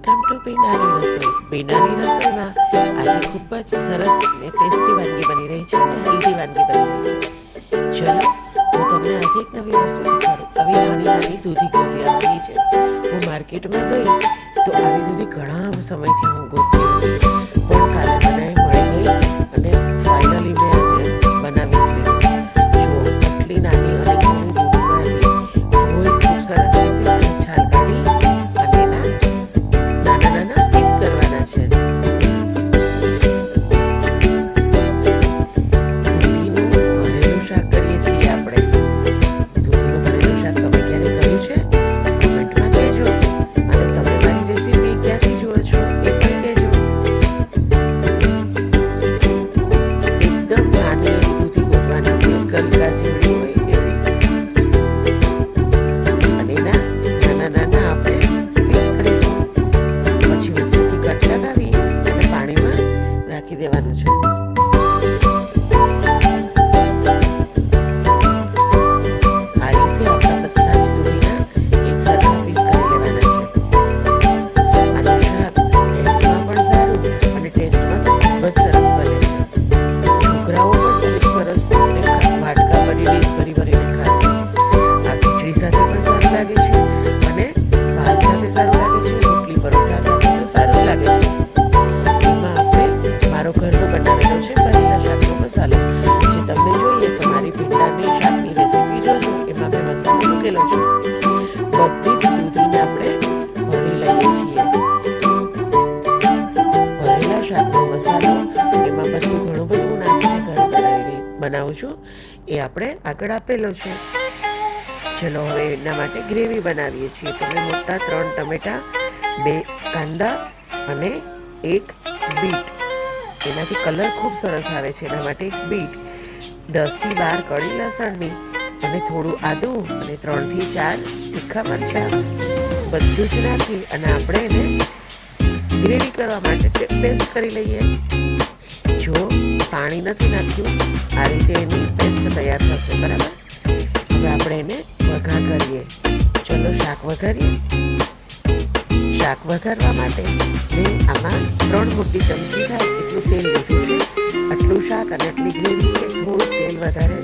Welcome to પીનાની રસોઈ. પીનાની રસોઈમાં આજે ખૂબ જ સરસ અને ટેસ્ટી વાનગી બની રહી છે અને હેલ્ધી વાનગી બની રહી છે. ચલો હું તમને આજે એક નવી વસ્તુ શીખવાડું. આવી નાની નાની દૂધી ગુંધિયા બની છે. હું માર્કેટમાં ગઈ તો આવી દૂધી ઘણા સમયથી હું ગોતી પણ કાલે બનાવી મળી ગઈ અને ફાઇનલી મેં આજે બનાવી જ લીધી. જો આટલી નાની અને ઘણી દૂધીમાંથી ધોઈ ખૂબ સરસ રીતે અને છાલ કાઢી અને એના નાના નાના પીસ કરવાના છે. દૂધીનું ભરેલું શાક કરીએ છીએ આપણે. દૂધીનું ભરેલું શાક તમે ક્યારે કર્યું છે? કમેન્ટમાં કહેજો અને તમે મારી રેસીપી ક્યાંથી જુઓ છો એ પણ કહેજો. એકદમ નાની એવી દૂધી ગોઠવાની છે, ગલકા જેવડી હોય એવી. અને એના નાના નાના આપણે પીસ કરીશું. પછી વચ્ચેથી કટ લગાવી અને પાણીમાં રાખી દેવાનું છે. આ રીતે આપણા બધા જ દૂધીના એક સરખા પીસ કરી લેવાના છે. આનું શાક હેલ્થમાં પણ સારું અને ટેસ્ટમાં તો ખૂબ જ સરસ બને છે. છોકરાઓ પણ ખૂબ સરસ અને વાટકા ભરીને ભરીને ખાશે. આ ખીચડી સાથે પણ સારું લાગે છે અને ભાત સાથે સારું લાગે છે, રોટલી પરોઠા સાથે તો સારું લાગે છે. એમાં આપણે મારો ઘરનો બનાવેલો છે ભરેલા શાકનો મસાલો. જે તમને જોઈએ તો મારી ભીંડાની શાકની રેસીપી જોજો, એમાં મેં મસાલો મૂકેલો છે. બધી જ દૂધીને આપણે ભરી લઈએ છીએ. ભરેલા શાકનો મસાલો એમાં બધું ઘણું બધું નાખીને ઘરે બનાવું છું એ આપણે આગળ આપેલો છે. ચલો હવે એના માટે ગ્રેવી બનાવીએ છીએ. તો મેં મોટા 3 ટમેટા, 2 કાંદા અને 1 બીટ. એનાથી કલર ખૂબ સરસ આવે છે એના માટે 1 બીટ, 10 થી 12 કળી લસણની અને થોડું આદું અને 3 થી 4 તીખા મરચાં બધું જ નાખી અને આપણે એને ગ્રેવી કરવા માટે પેસ્ટ કરી લઈએ. જો પાણી નથી નાખ્યું, આ રીતે એની પેસ્ટ તૈયાર થશે. બરાબર. હવે આપણે એને વઘાર કરીએ. ચલો શાક વઘારીએ. શાક વઘારવા માટે મેં આમાં 3 મોટી ચમચી થાય એટલું તેલ લીધું છે. આટલું શાક અને આટલી ગ્રેવી છે, થોડું તેલ વધારે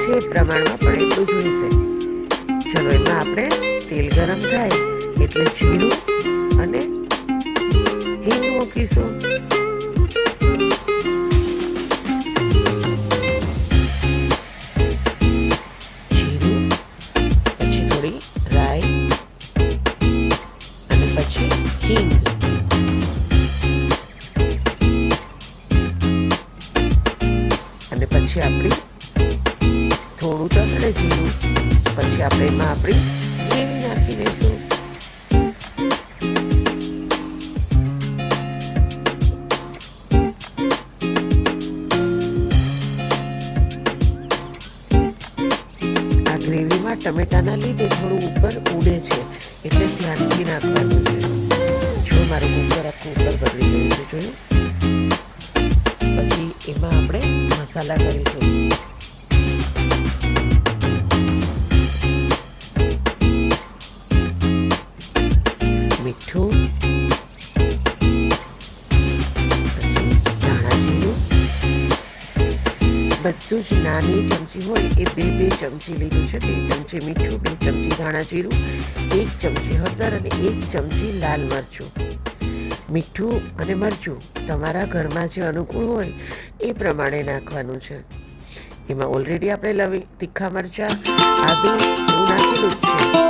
છે પ્રમાણમાં પણ એટલું જોઈશે. ચલો એમાં આપણે તેલ ગરમ થાય એટલે જીરું અને હિંગ મૂકીશું. જીરું, પછી થોડી રાઈ અને પછી હિંગ. અને પછી આપણી થોડું તતડે જીરું, પછી આપણે એમાં આપણી ગ્રેવી નાખી દઈશું. આ ગ્રેવીમાં ટમેટાના લીધે થોડું ઉપર ઉડે છે એટલે ધ્યાનથી નાખવાનું છે. જો મારું કુકર આખું ઉપર બગડી ગયું છે, જોયું? પછી એમાં આપણે મસાલા કરીશું. મીઠું, પછી ધાણા જીરું બધું જ નાની ચમચી હોય એ 2 ચમચી લીધું છે. 2 ચમચી મીઠું, 2 ચમચી ધાણા જીરું, 1 ચમચી હળદર અને 1 ચમચી લાલ મરચું. મીઠું અને મરચું તમારા ઘરમાં જે અનુકૂળ હોય એ પ્રમાણે નાખવાનું છે. એમાં ઓલરેડી આપણે તીખા મરચાં, આદુ એવું નાખેલું જ છે.